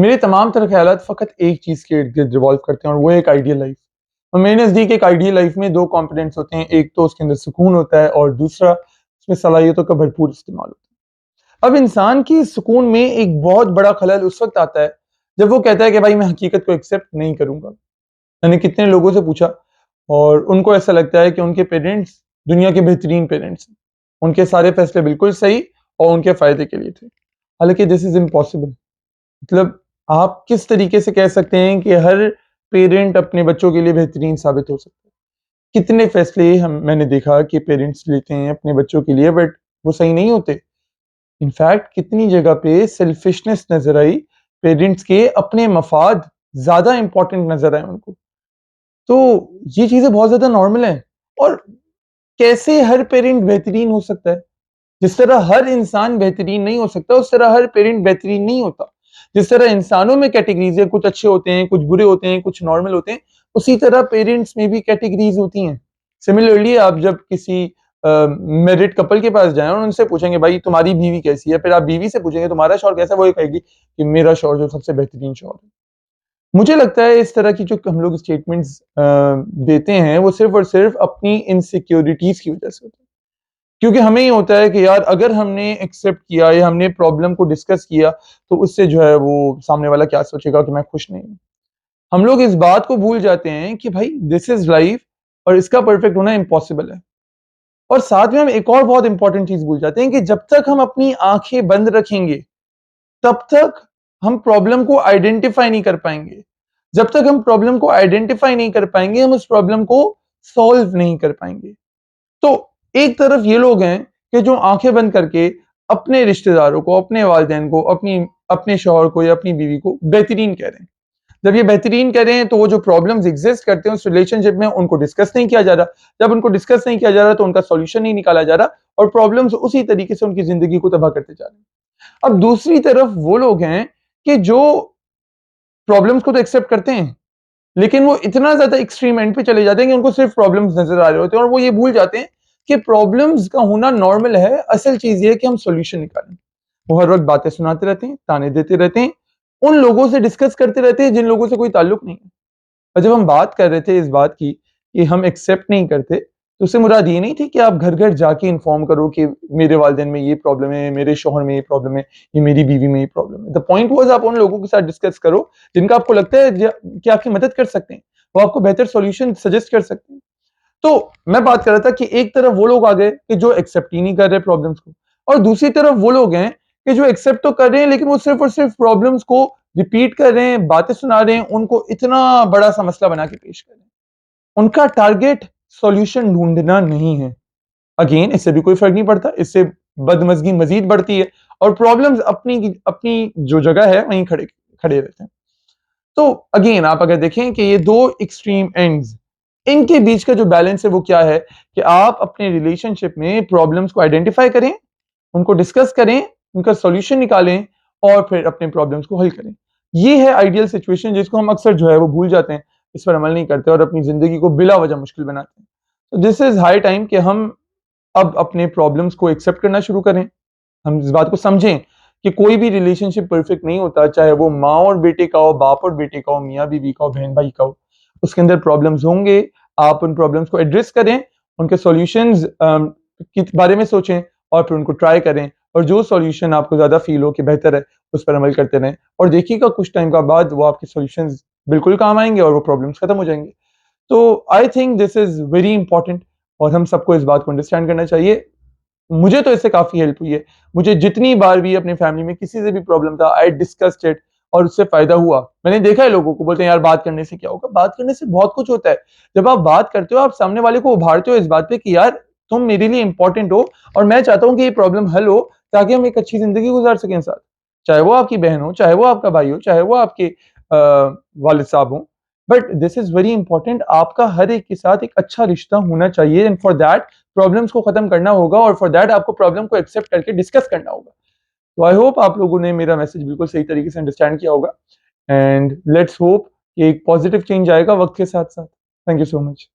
मेरे तमाम तरह ख्यालात फ़कत एक चीज़ के इर्द-गिर्द रिवॉल्व करते हैं और वो है एक आइडियल लाइफ़। और मेरे नज़दीक एक आइडियल लाइफ़ में 2 कंपोनेंट्स होते हैं, एक तो उसके अंदर सुकून होता है और दूसरा उसमें सलाहियतों का भरपूर इस्तेमाल होता है। अब इंसान की सुकून में एक बहुत बड़ा खलल उस वक़्त आता है, जब वो कहता है कि भाई मैं हकीकत को एक्सेप्ट नहीं करूँगा। मैंने कितने लोगों से पूछा और उनको ऐसा लगता है कि उनके पेरेंट्स दुनिया के बेहतरीन पेरेंट्स हैं। उनके सारे फैसले बिल्कुल सही और उनके फ़ायदे के लिए थे। हालाँकि दिस इज़ इम्पॉसिबल। मतलब आप किस तरीके से कह सकते हैं कि हर पेरेंट अपने बच्चों के लिए बेहतरीन साबित हो सकता है? कितने फैसले हम मैंने देखा कि पेरेंट्स लेते हैं अपने बच्चों के लिए बट वो सही नहीं होते। इनफैक्ट कितनी जगह पे सेल्फिशनेस नज़र आई, पेरेंट्स के अपने मफ़ाद ज़्यादा इम्पोर्टेंट नज़र आए उनको। तो ये चीज़ें बहुत ज़्यादा नॉर्मल हैं और कैसे हर पेरेंट बेहतरीन हो सकता है? जिस तरह हर इंसान बेहतरीन नहीं हो सकता, उस तरह हर पेरेंट बेहतरीन नहीं होता। जिस तरह इंसानों में कैटेगरीज़ है, कुछ अच्छे होते हैं, कुछ बुरे होते हैं, कुछ नॉर्मल होते हैं, उसी तरह पेरेंट्स में भी कैटेगरीज़ होती हैं। सिमिलरली आप जब किसी मैरिड कपल के पास जाएँ और उनसे पूछेंगे भाई तुम्हारी बीवी कैसी है? फिर आप बीवी से पूछेंगे तुम्हारा शौहर कैसा है? वो ये कहेगी कि मेरा शौहर जो सबसे बेहतरीन शौहर है। मुझे लगता है इस तरह की जो हम लोग स्टेटमेंट्स देते हैं, वो सिर्फ़ और सिर्फ़ अपनी इनसिक्योरिटीज़ की वज़ह से होते हैं। क्योंकि हमें ये होता है कि यार अगर हमने एक्सेप्ट किया या हमने प्रॉब्लम को डिस्कस किया, तो उससे जो है वो सामने वाला क्या सोचेगा कि मैं खुश नहीं हूँ। हम लोग इस बात को भूल जाते हैं कि भाई दिस इज़ लाइफ़ और इसका परफेक्ट होना इम्पॉसिबल है। और साथ में हम एक और बहुत इम्पोर्टेंट चीज़ भूल जाते हैं कि जब तक हम अपनी आँखें बंद रखेंगे, तब तक हम प्रॉब्लम को आइडेंटिफ़ाई नहीं कर पाएँगे। जब तक हम प्रॉब्लम को आइडेंटिफ़ाई नहीं कर पाएँगे, हम उस प्रॉब्लम को सॉल्व नहीं कर पाएँगे। तो एक तरफ ये लोग हैं कि जो आँखें बंद करके अपने रिश्तेदारों को, अपने वालिदैन को, अपने शौहर को या अपनी बीवी को बेहतरीन कह रहे हैं। जब ये बेहतरीन कह रहे हैं तो वो जो प्रॉब्लम्स एग्ज़िस्ट करते हैं उस रिलेशनशिप में उनको डिस्कस नहीं किया जा रहा। जब उनको डिस्कस नहीं किया जा रहा तो उनका सॉल्यूशन नहीं निकाला जा रहा और प्रॉब्लम्स उसी तरीके से उनकी ज़िंदगी को तबाह करते जा रहे हैं। अब दूसरी तरफ वो लोग हैं कि जो प्रॉब्लम्स को तो एक्सेप्ट करते हैं, लेकिन वो इतना ज़्यादा एक्सट्रीम एंड पे चले जाते हैं कि उनको सिर्फ़ प्रॉब्लम्स नज़र आ रहे होते हैं और वो ये भूल जाते हैं कि प्रॉब्लम्स का होना नॉर्मल है, असल चीज़ ये है कि हम सॉल्यूशन निकालें। वो हर वक़्त बातें सुनाते रहते हैं, ताने देते रहते हैं, उन लोगों से डिस्कस करते रहते हैं जिन लोगों से कोई ताल्लुक नहीं है। और जब हम बात कर रहे थे इस बात की कि हम एक्सेप्ट नहीं करते, तो उससे मुराद ये नहीं थी कि आप घर-घर जाके इन्फॉर्म करो कि मेरे वालिदैन में ये प्रॉब्लम है, मेरे शौहर में ये प्रॉब्लम है, ये मेरी बीवी में ये प्रॉब्लम है। द पॉइंट वाज़ आप उन लोगों के साथ डिस्कस करो, जिनका आपको लगता है कि आपकी मदद कर सकते हैं। वो आपको बेहतर सॉल्यूशन सजेस्ट कर सकते हैं। तो मैं बात कर रहा था कि एक तरफ वो लोग आ गए कि जो एक्सेप्ट ही नहीं कर रहे प्रॉब्लम्स को और दूसरी तरफ वो लोग हैं कि जो एक्सेप्ट तो कर रहे हैं लेकिन वो सिर्फ़ और सिर्फ़ प्रॉब्लम्स को रिपीट कर रहे हैं, बातें सुना रहे हैं, उनको इतना बड़ा-सा मसला बना के पेश कर रहे हैं। उनका टारगेट सॉल्यूशन ढूँढना नहीं है। अगेन इससे भी कोई फ़र्क नहीं पड़ता, इससे बदमज़गी मज़ीद बढ़ती है और प्रॉब्लम्स अपनी जो जगह है वहीं खड़े खड़े रहते हैं। तो अगेन आप अगर देखें कि ये 2 एक्सट्रीम एंड्स, इनके बीच का जो बैलेंस है वो क्या है कि आप अपने रिलेशनशिप में प्रॉब्लम्स को आइडेंटिफ़ाई करें, उनको डिस्कस करें, उनका सॉल्यूशन निकालें और फिर अपने प्रॉब्लम्स को हल करें। ये है आइडियल सिचुएशन जिसको हम अक्सर जो है वो भूल जाते हैं, इस पर अमल नहीं करते और अपनी ज़िंदगी को बिला वजह मुश्किल बनाते हैं। तो दिस इज़ हाई टाइम कि हम अब अपने प्रॉब्लम्स को एक्सेप्ट करना शुरू करें। हम इस बात को समझें कि कोई भी रिलेशनशिप परफेक्ट नहीं होता, चाहे वो माँ और बेटे का हो, बाप और बेटे का हो, मियाँ-बीवी का हो, बहन-भाई का हो। उसके अंदर प्रॉब्लम्स होंगे, आप उन प्रॉब्लम्स को एड्रेस करें, उनके सॉल्यूशंस के बारे में सोचें और फिर उनको ट्राई करें और जो सॉल्यूशन आपको ज़्यादा फ़ील हो कि बेहतर है, उस पर अमल करते रहें और देखिएगा कुछ टाइम का बाद वो आपके सॉल्यूशंस बिल्कुल काम आएँगे और वो प्रॉब्लम्स खत्म हो जाएँगे। तो I think this is very important और हम सबको इस बात को अंडरस्टैंड करना चाहिए। मुझे तो इससे काफ़ी हेल्प हुई है। मुझे जितनी बार भी अपनी फैमिली में किसी से भी प्रॉब्लम था, आई डिस्कस्ड इट और उससे फ़ायदा हुआ। मैंने देखा है लोगों को बोलते हैं यार बात करने से क्या होगा? बात करने से बहुत कुछ होता है। जब आप बात करते हो, आप सामने वाले को उभारते हो इस बात पे कि यार तुम मेरे लिए इम्पोर्टेंट हो और मैं चाहता हूँ कि ये प्रॉब्लम हल हो ताकि हम एक अच्छी ज़िंदगी गुज़ार सकें साथ। चाहे वो आपकी बहन हो, चाहे वो आपका भाई हो, चाहे वो आपके वालिद साहब हों। But this is very important आपका हर एक के साथ एक अच्छा रिश्ता होना चाहिए एंड फॉर दैट प्रॉब्लम्स को खत्म करना होगा और फॉर दैट आपको प्रॉब्लम को एक्सेप्ट करके डिस्कस करना होगा। तो आई होप आप लोगों ने मेरा मैसेज बिल्कुल सही तरीके से अंडरस्टैंड किया होगा एंड लेट्स होप कि एक पॉजिटिव चेंज आएगा वक़्त के साथ-साथ। Thank you so much.